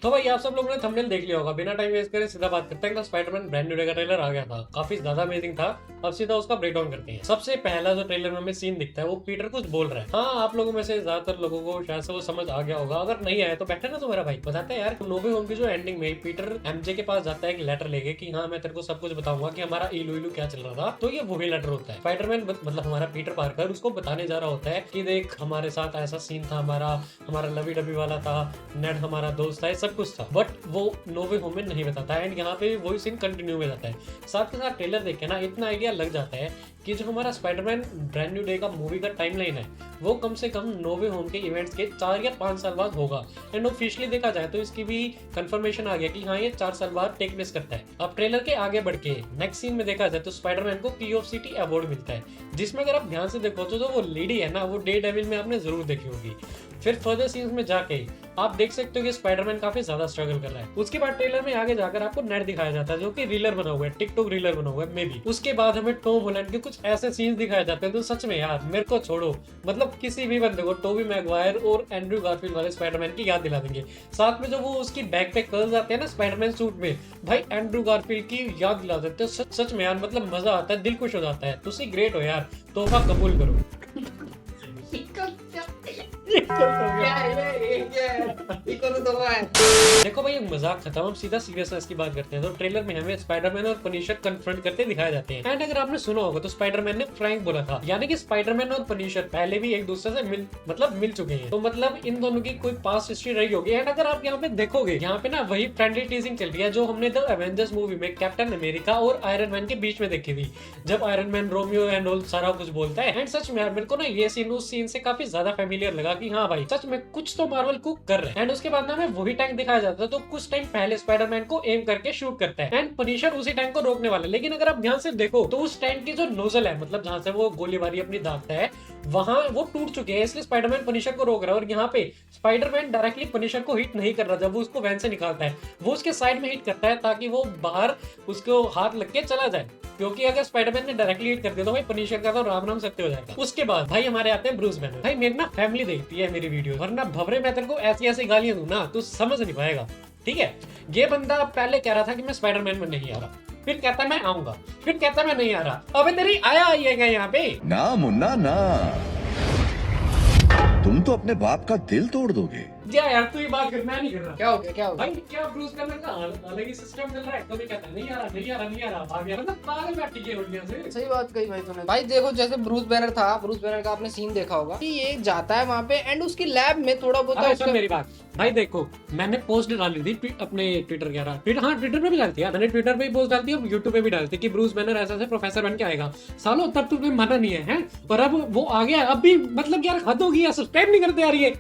तो भाई आप सब लोगों ने थंबनेल देख लिया होगा, बिना टाइम वेस्ट करे सीधा बात करते हैं। स्पाइडरमैन ब्रांड न्यू डे का ट्रेलर आ गया था, काफी ज्यादा अमेजिंग था। अब सीधा उसका ब्रेक डाउन करते हैं। सबसे पहला जो ट्रेलर में हमें सीन दिखता है वो पीटर कुछ बोल रहा है। हाँ, आप लोगों में से ज्यादातर लोगों को शायद से वो समझ आ गया होगा, अगर नहीं आया तो बैठे ना तुम्हारा भाई बताते हैं यार। नो वे होम की जो एंडिंग में पीटर एमजे के पास जाता है एक लेटर लेके कि हाँ मैं तेरे को सब कुछ बताऊंगा कि हमारा इलू इलू क्या चल रहा था, तो ये वही लेटर होता है। स्पाइडरमैन मतलब हमारा पीटर पार्कर उसको बताने जा रहा होता है कि देख हमारे साथ ऐसा सीन था, हमारा लवी डबी वाला था, नेड हमारा दोस्त था, सब कुछ था, बट वो नो वे होम में नहीं बताता है। एंड यहाँ पे वही सीन कंटिन्यू में जाता है। साथ के साथ ट्रेलर देख के ना इतना आइडिया लग जाता है कि जो हमारा स्पाइडरमैन ब्रांड न्यू डे का मूवी का टाइमलाइन है वो कम से कम नो वे होम के इवेंट्स के 4 या 5 साल बाद होगा। एंड ऑफिशियली देखा जाए तो इसकी भी कंफर्मेशन आ गया कि हाँ ये 4 साल बाद टेक प्लेस करता है। अब ट्रेलर के आगे बढ़ के नेक्स्ट सीन में देखा जाए तो स्पाइडरमैन को की ऑफ सिटी अवार्ड मिलता है, जिसमें अगर आप ध्यान से देखो तो जो वो लेडी है ना वो डे डेविल में आपने जरूर देखी होगी। फिर फर्दर सीन्स में जाके आप देख सकते हो कि स्पाइडरमैन काफी ज्यादा स्ट्रगल कर रहा है। उसके बाद ट्रेलर में आगे जाकर आपको नेट दिखाया जाता है जो कि रीलर बना हुआ है, टिकटॉक रीलर बना हुआ है मे बी। उसके बाद हमें टॉम हॉलैंड के कुछ ऐसे सीन्स दिखाए जाते हैं तो सच में यार मेरे को छोड़ो, मतलब किसी भी बंदे को टोबी मैगवायर और एंड्रयू गारफील्ड वाले स्पाइडरमैन की याद दिला देंगे। साथ में जो वो उसकी बैक पे कर्ल्स आते हैं ना स्पाइडरमैन सूट में, भाई एंड्रयू गारफील्ड की याद दिला देते हैं। सच में यार मतलब मजा आता है, दिल खुश हो जाता है। तुसी ग्रेट हो यार, तोहफा कबूल करो। देखो भाई मजाक खत्म, हम सीधा सीरियसनेस की बात करते हैं। तो ट्रेलर में हमें स्पाइडरमैन और पनिशर कन्फ्रंट करते दिखाए जाते हैं। एंड अगर आपने सुना होगा तो स्पाइडरमैन ने फ्रैंक बोला था, यानी कि स्पाइडरमैन और पनिशर पहले भी एक दूसरे से मिल चुके हैं, तो मतलब इन दोनों की कोई पास्ट हिस्ट्री रही होगी। एंड अगर आप यहाँ पे देखोगे, यहाँ पे ना वही फ्रेंडली टीजिंग चल रही है जो हमने द एवेंजर्स मूवी में कैप्टन अमेरिका और आयरन मैन के बीच में देखी थी, जब iron man Romeo and all सारा कुछ बोलता है। एंड सच में यार मेरे को ना ये सीन उस सीन से काफी ज्यादा फेमिलियर लगा कि हाँ भाई सच में कुछ तो मार्वल कुक कर रहे हैं। एंड उसके बाद ना हमें वही टैंक दिखाया जाता है तो कुछ टाइम पहले स्पाइडरमैन को एम करके शूट करता है एंड पनिशर उसी टैंक को रोकने वाला है। लेकिन अगर आप ध्यान से देखो तो उस टैंक की जो नोजल है, मतलब जहां से वो गोलीबारी अपनी दागता है, वहां वो टूट चुके हैं, इसलिए स्पाइडरमैन पनिशर को रोक रहा है। और यहाँ पे स्पाइडरमैन डायरेक्टली पनिशर को हिट नहीं कर रहा, जब वो उसको वैन से निकालता है वो उसके साइड में हिट करता है ताकि वो बाहर उसको हाथ लग के चला जाए, क्योंकि अगर स्पाइडरमैन ने डायरेक्टली हिट कर दिया तो भाई पनिशर का तो राम राम सत्य हो जाएगा। उसके बाद भाई हमारे आते हैं ब्रूस बैनर। भाई मेरी ना फैमिली देखती है मेरी वीडियो, वरना भवरे मैं तेरे को ऐसी ऐसी गालियां दूं ना तू समझ नहीं पाएगा, ठीक है। ये बंदा पहले कह रहा था कि मैं स्पाइडरमैन में नहीं आ रहा, फिर कहता मैं आऊंगा, फिर कहता मैं नहीं आ रहा। अबे तेरी आया आइएगा यहाँ पे ना मुन्ना ना, तुम तो अपने बाप का दिल तोड़ दोगे। जा यार तू ही बात कर, मैं नहीं कर रहा। क्या हो गया क्या हो गया? भाई क्या ब्रूस बैनर का अलग ही सिस्टम चल रहा है, कभी कहता है नहीं आ रहा नहीं आ रहा नहीं आ रहा, भाग यार मतलब पागल बैठी है रोटियां से। सही बात कही भाई तूने। भाई देखो जैसे ब्रूस बैनर था, ब्रूस बैनर का आपने सीन देखा होगा कि ये जाता है वहां पे एंड उसकी लैब में थोड़ा बहुत अरे सुन मेरी बात भाई, देखो मैंने पोस्ट डाली थी अपने ट्विटर कह रहा ट्विटर, हाँ ट्विटर पे भी डालती है, मैंने ट्विटर पे भी पोस्ट डालती है, यूट्यूब पे भी डालती है कि ब्रूस बैनर ऐसा ऐसे प्रोफेसर बन के आएगा। सालों तब तुम्हें मना नहीं है, हैं? और अब वो आ गया, अब भी मतलब यार हद होगी यार, सब्सक्राइब नहीं करते यार, ये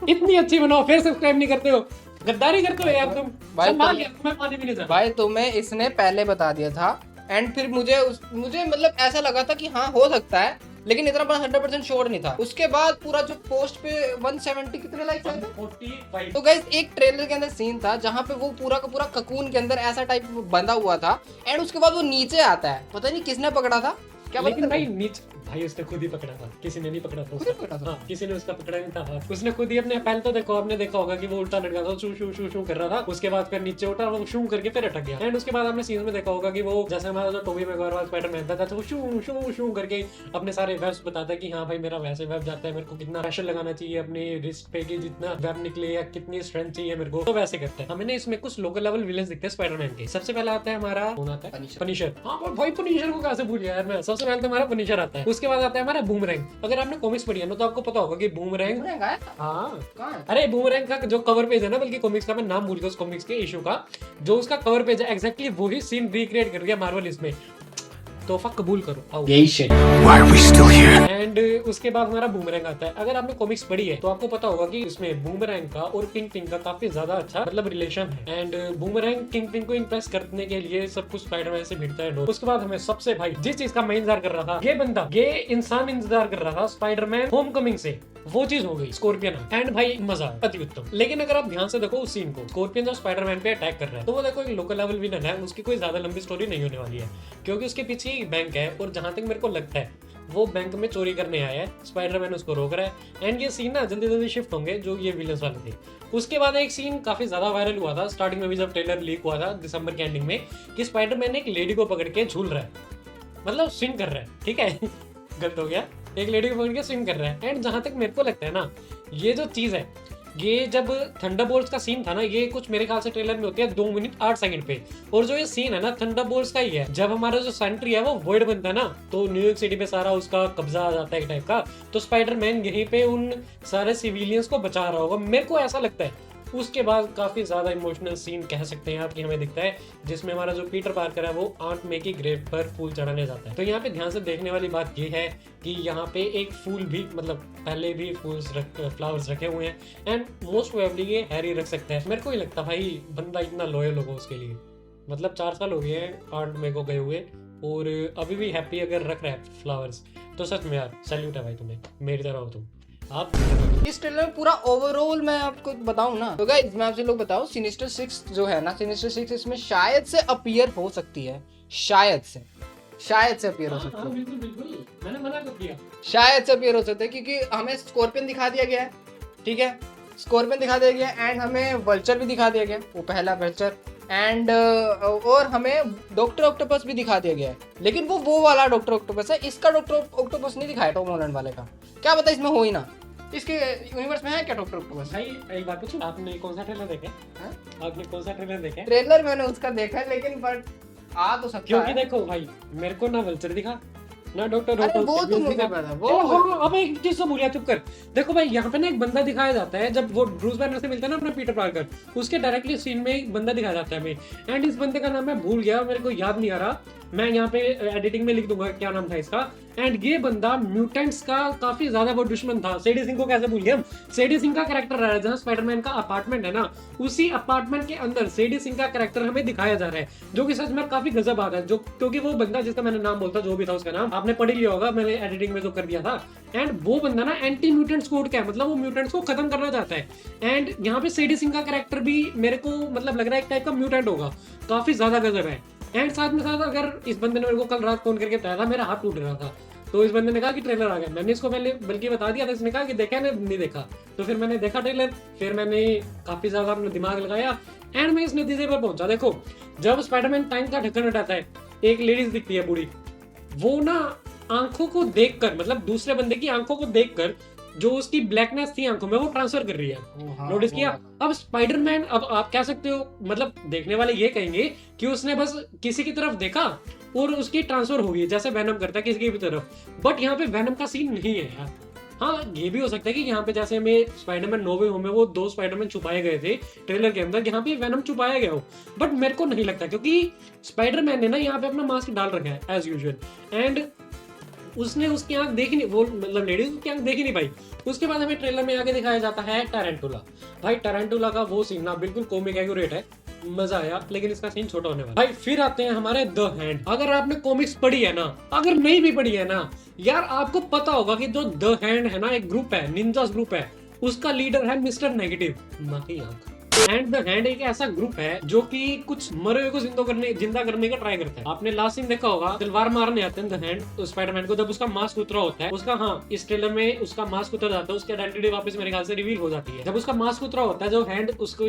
इतनी अच्छी बनाओ फिर सब्सक्राइब नहीं करते हो, गद्दारी करते हो यार तुम। भाई संभाल यार, मैं पानी भी नहीं जा। भाई तुम्हें इसने पहले बता दिया था एंड फिर मुझे मतलब ऐसा लगा था कि हाँ हो सकता है, लेकिन इतना 100% श्योर नहीं था। उसके बाद पूरा जो पोस्ट पे 170 कितने लाइक्स आए थे 45। तो गाइस एक ट्रेलर के अंदर सीन था जहाँ पे वो पूरा का पूरा ककून के अंदर ऐसा टाइप बंधा हुआ था एंड उसके बाद वो नीचे आता है, पता नहीं किसने पकड़ा था, क्या लेकिन भाई नीचे भाई उसने खुद ही पकड़ा था, किसी ने नहीं पकड़ा था खुद ही पकड़ा था? हाँ, किसी ने उसका पकड़ा नहीं था, उसने खुद ही अपने पहले तो देखो आपने देखा होगा कि वो उल्टा लटका था, शू शू शू शू कर रहा था, उसके बाद फिर नीचे उठा वो शू करके फिर अटक गया। एंड उसके बाद आपने सीजन में देखा होगा कि वो जैसे हमारा जो टोबी मैगवायर वाला स्पाइडरमैन था वो शू शू शू करके अपने सारे वेब्स बताता है कि हाँ भाई मेरा वैसे वेब जाता है, मेरे को कितना प्रेशर लगाना चाहिए अपनी रिस्ट पे कि जितना वेब निकले या कितनी स्ट्रेंथ चाहिए मेरे को, तो वैसे करता है। हमें इसमें कुछ लोकल लेवल विलेंस दिखते हैं स्पाइडरमैन के। सबसे पहले आता है हमारा कौन आता है? पनिशर। हाँ भाई पनिशर को कैसे भूल गया यार मैं, सबसे पहले तो हमारा पनिशर आता है। उसके बाद आता है हमारा बूमरैंग। अगर आपने कॉमिक्स पढ़ी है ना तो आपको पता होगा कि बूमरैंग, हाँ अरे बूमरैंग का जो कवर पेज है ना, बल्कि कॉमिक्स का मैं नाम भूल गया उस कॉमिक्स के इशू का, जो उसका कवर पेज है एग्जैक्टली वही सीन रिक्रिएट कर दिया मार्वल इसमें। तोहफा कबूल करो, आओ यही शिट। एंड उसके बाद हमारा बूमरैंग आता है। अगर आपने कॉमिक्स पढ़ी है तो आपको पता होगा कि इसमें बूमरैंग का और किंग पिन का काफी ज्यादा अच्छा मतलब रिलेशन है। एंड बूमरैंग किंग पिन को इम्प्रेस करने के लिए सब कुछ स्पाइडरमैन से भिड़ता है। उसके बाद हमें सबसे भाई जिस चीज का मैं इंतजार कर रहा था, ये बंदा ये इंसान इंतजार कर रहा था स्पाइडरमैन होमकमिंग से, वो चीज हो गई स्कॉर्पियन। एंड भाई मजा अति उत्तम। लेकिन अगर आप ध्यान से देखो उस सीन को, स्कॉर्पियन जो स्पाइडरमैन पे अटैक कर रहा है, तो वो देखो एक लोकल लेवल विलन है, उसकी कोई ज्यादा लंबी स्टोरी नहीं होने वाली है, क्योंकि उसके पीछे एक बैंक है और जहां तक मेरे को लगता है वो बैंक में चोरी करने आया है, स्पाइडरमैन उसको रोक रहा है। एंड ये सीन ना जल्दी जल्दी शिफ्ट होंगे जो ये विलेंस वाले थे। उसके बाद एक सीन काफी ज्यादा वायरल हुआ था स्टार्टिंग में भी, जब ट्रेलर लीक हुआ था दिसंबर के एंडिंग में, कि स्पाइडरमैन एक लेडी को पकड़ के झूल रहा है, मतलब स्विंग कर रहा है, ठीक है गलत हो गया, एक लेडी को पकड़ के स्विंग कर रहा है। एंड जहां तक मेरे को लगता है ना, ये जो चीज है, ये जब थंडरबोल्ट्स का सीन था ना, ये कुछ मेरे ख्याल से ट्रेलर में होती है 2 मिनट 8 सेकंड पे, और जो ये सीन है ना थंडरबोल्ट्स का ही है। जब हमारा जो सेंट्री है वो वॉइड बनता है ना, तो न्यूयॉर्क सिटी पे सारा उसका कब्जा आ जाता है एक टाइप का, तो स्पाइडरमैन यहीं पे उन सारे सिविलियंस को बचा रहा होगा, मेरे को ऐसा लगता है। उसके बाद काफी ज्यादा इमोशनल सीन कह सकते हैं आप कि हमें दिखता है, जिसमें हमारा जो पीटर पार्कर है वो आंट मे की ग्रेव पर फूल चढ़ाने जाता है। तो यहाँ पे ध्यान से देखने वाली बात ये है कि यहाँ पे एक फूल भी, मतलब पहले भी फ्लावर्स रखे हुए हैं, एंड मोस्ट प्रोबेबली ये हैरी रख सकता है। मेरे को ही लगता भाई बंदा इतना लॉयल होगा उसके लिए, मतलब 4 साल हो गए हैं आंट मे को गए हुए, और अभी भी हैप्पी अगर रख रहा है फ्लावर्स, तो सच में यार सैल्यूट है भाई तुम्हें, मेरी तरह हो तुम। आप इस ट्रेलर में पूरा ओवरऑल मैं आपको बताऊं ना, तो गाइस मैं आपसे लोग बताऊं, सिनिस्टर 6 जो है ना, सिनिस्टर 6 इसमें शायद से अपीयर हो सकती है, शायद से अपीयर हो सकती है। बिल्कुल बिल्कुल, मैंने मना कर दिया, शायद से अपीयर हो सकता है, क्योंकि हमें स्कॉर्पियन दिखा दिया गया है, ठीक है, स्कॉर्पियन दिखा दिया गया, एंड हमें वल्चर भी दिखा दिया गया, वो पहला वल्चर, एंड और हमें डॉक्टर ऑक्टोपस भी दिखा दिया गया है, लेकिन वो वाला डॉक्टर ऑक्टोपस है, इसका डॉक्टर ऑक्टोपस नहीं दिखाया टॉम हॉलैंड वाले का, क्या पता इसमें हो ही ना, इसके यूनिवर्स में है क्या डॉक्टर ऑक्टोपस? भाई एक बात पूछूं, आपने कौन सा ट्रेलर देखा? आपने कौन सा ट्रेलर देखा? ट्रेलर मैंने उसका देखा है, लेकिन बट आ तो सकता क्योंकि है। देखो भाई, मेरे को ना वल्चर दिखा ना डॉक्टर अरे वो तो मुझे दिखा। पता है, वो अब एक चीज तो भूलिया, चुप कर। देखो भाई, यहाँ पे ना एक बंदा दिखाया जाता है, जब वो ब्रूस बैनर से मिलता है ना अपना पीटर पार्कर, उसके डायरेक्टली सीन में एक बंदा दिखाया जाता है हमें, एंड इस बंदे का नाम मैं भूल गया, मेरे को याद नहीं आ रहा, मैं यहाँ पे एडिटिंग में लिख दूंगा क्या नाम था इसका। एंड ये बंदा म्यूटेंट्स का काफी ज्यादा वो दुश्मन था। सेडी सिंह को कैसे भूल गए हम? सेडी सिंह का कैरेक्टर रहा है, जहाँ स्पाइडरमैन का अपार्टमेंट है ना, उसी अपार्टमेंट के अंदर सेडी सिंह का कैरेक्टर हमें दिखाया जा रहा है, जो कि सच में काफी गजब आता है, जो क्योंकि वो बंदा जिसका मैंने नाम बोलता, जो भी था उसका नाम आपने पढ़ लिया होगा, मैंने एडिटिंग में जो कर दिया था। एंड वो बंदा ना एंटी म्यूटेंट्स कोड का है, मतलब वो म्यूटेंट्स को खत्म करना चाहता है। एंड यहाँ पे सेडी सिंह का कैरेक्टर भी मेरे को मतलब लग रहा है एक टाइप का म्यूटेंट होगा, काफी ज्यादा गजब है। एंड साथ में साथ अगर इस बंदे ने मेरे को कल रात फोन करके बताया था, मेरा हाथ टूट रहा था, तो इस बंदे ने कहा कि ट्रेलर आ गया, मैंने इसको पहले बल्कि बता दिया था, इसने कहा कि देखा नहीं देखा, तो फिर मैंने देखा ट्रेलर, फिर मैंने काफी ज्यादा अपना दिमाग लगाया, एंड मैं इस नतीजे पर पहुंचा। देखो, जब स्पाइडरमैन टाइम का ढक्कन हटाता है, एक लेडीज दिखती है बूढ़ी, वो ना आंखों को देखकर, मतलब दूसरे बंदे की आंखों को देखकर जो उसकी ब्लैकनेस थी आंखों में, वो ट्रांसफर कर रही है। नोटिस किया? अब स्पाइडरमैन, अब आप कह सकते हो, मतलब देखने वाले ये कहेंगे कि उसने बस किसी की तरफ देखा और उसकी ट्रांसफर हो गई, जैसे वेनम करता है किसी की भी तरफ, बट यहाँ पे वेनम का सीन नहीं है यार। हाँ, ये भी हो सकता है कि यहाँ पे जैसे हमें स्पाइडरमैन नो वे होम में वो 2 स्पाइडरमैन छुपाए गए थे ट्रेलर के अंदर, यहाँ पे वेनम छुपाया गया हो, बट मेरे को नहीं लगता, क्योंकि स्पाइडरमैन ने ना यहाँ पे अपना मास्क डाल रखा है एज यूजुअल, एंड उसने उसकी आंख देखी नहीं, वो मतलब लेडीज की आंख देखी नहीं पाई। उसके बाद हमें ट्रेलर में आगे दिखाया जाता है टारंटुला। भाई टारंटुला का वो सीन ना बिल्कुल कॉमिक एक्यूरेट है, मजा आया, लेकिन इसका सीन छोटा होने वाला। भाई फिर आते हैं हमारे द हैंड। अगर आपने कॉमिक्स पढ़ी है ना, अगर नहीं भी पढ़ी है ना यार, आपको पता होगा कि जो द हैंड है ना, एक ग्रुप है, निंजास ग्रुप है, उसका लीडर है मिस्टर नेगेटिव, मां की आंख। एंड द हैंड एक ऐसा ग्रुप है जो कि कुछ मरे हुए को जिंदा करने का ट्राई करता है। आपने लास्ट सीन देखा होगा, तलवार मारने आते हैं द हैंड स्पाइडरमैन को, जब उसका मास्क उतरा होता है उसका, हाँ इस ट्रेलर में उसका मास्क उतर जाता है, उसकी आइडेंटिटी वापस मेरे ख्याल से रिवील हो जाती है। जब उसका मास्क उतरा होता है, जो हैंड उसको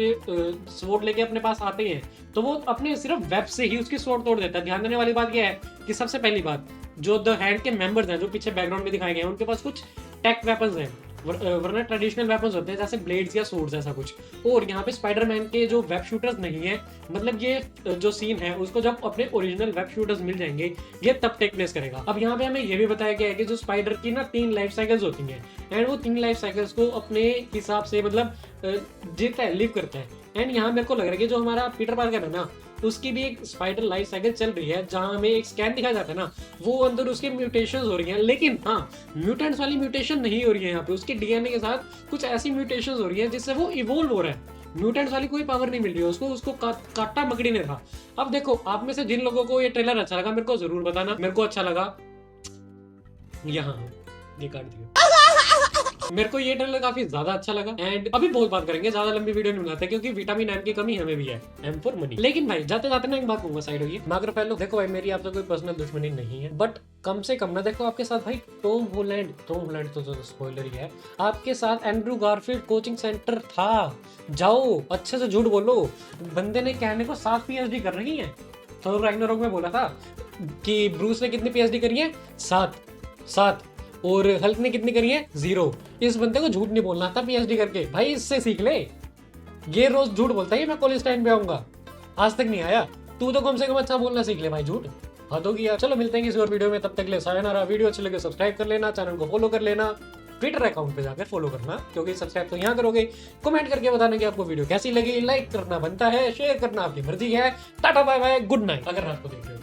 स्वॉर्ड लेके अपने पास आते हैं, तो वो अपने सिर्फ वेब से ही उसकी स्वॉर्ड तोड़ देता है। ध्यान देने वाली बात यह है कि सबसे पहली बात, जो द हैंड के मेंबर्स हैं, जो पीछे बैकग्राउंड में दिखाए गए हैं, उनके पास कुछ टेक वेपन्स हैं, वरना ट्रेडिशनल वेपन्स होते हैं जैसे ब्लेड्स या सोर्ड्स ऐसा कुछ। और यहाँ पे स्पाइडरमैन के जो वेब शूटर्स नहीं है, मतलब ये जो सीन है उसको जब अपने ओरिजिनल वेब शूटर्स मिल जाएंगे, ये तब टेक प्लेस करेगा। अब यहाँ पे हमें ये भी बताया गया है कि जो स्पाइडर की ना 3 लाइफ साइकिल्स होती हैं, एंड वो 3 लाइफ साइकिल्स को अपने हिसाब से मतलब जीता है, लिव करता है। एंड यहाँ मेरे को लग रहा है कि जो हमारा पीटर पार्कर है ना, उसकी भी एक स्पाइडर लाइफ साइकिल चल रही है, जहां हमें एक स्कैन दिखाया जाता है ना, वो अंदर उसके म्यूटेशंस हो रही हैं, लेकिन हाँ म्यूटेंट्स वाली म्यूटेशन नहीं हो रही है यहाँ पे, उसके डीएनए के साथ कुछ ऐसी म्यूटेशंस हो रही हैं जिससे वो इवोल्व हो रहा है। म्यूटेंट्स वाली कोई पावर नहीं मिल रही है उसको काटा मकड़ी ने था। अब देखो, आप में से जिन लोगों को ये ट्रेलर अच्छा लगा, मेरे को जरूर बताना। मेरे को अच्छा लगा, यहाँ ये काट दिया। मेरे को ये ट्रेलर काफी ज्यादा अच्छा लगा एंड अभी बहुत बात करेंगे, ज्यादा लंबी वीडियो नहीं बनाते क्योंकि विटामिन एम की कमी हमें भी है, एम फॉर मनी। लेकिन भाई जाते जाते ना एक बात कहूंगा, साइड होगी मागर पहले देखो भाई, मेरी आपसे कोई पर्सनल दुश्मनी नहीं है, बट कम से कम ना देखो आपके साथ भाई टॉम हॉलैंड तो स्पॉइलर ही है, आपके साथ एंड्रू गारफील्ड कोचिंग सेंटर था, जाओ अच्छे से झूठ बोलो। बंदे ने कहने को 7 पीएचडी कर रही है, थोर रैग्नारोक में बोला था कि ब्रूस ने कितनी पीएचडी करी है, 7 और हल्क ने कितनी करी है, 0। इस बंदे को झूठ नहीं बोलना था पीएचडी करके, भाई इससे सीख ले। ये रोज झूठ बोलता है मैं कॉलेज टाइम पे आऊंगा, आज तक नहीं आया, तू तो कम से कम अच्छा बोलना सीख ले भाई, झूठ हद होगी यार। चलो मिलते हैं किसी और वीडियो में, तब तक के लिए सायोनारा। वीडियो अच्छी लगे सब्सक्राइब कर लेना, चैनल को फॉलो कर लेना, ट्विटर अकाउंट पे जाकर फॉलो करना, क्योंकि सब्सक्राइब तो यहाँ करोगे। कमेंट करके बताना कि आपको वीडियो कैसी लगी, लाइक करना बनता है, शेयर करना आपकी मर्जी है। Tata bye bye, good night अगर रात को देख रहे हो।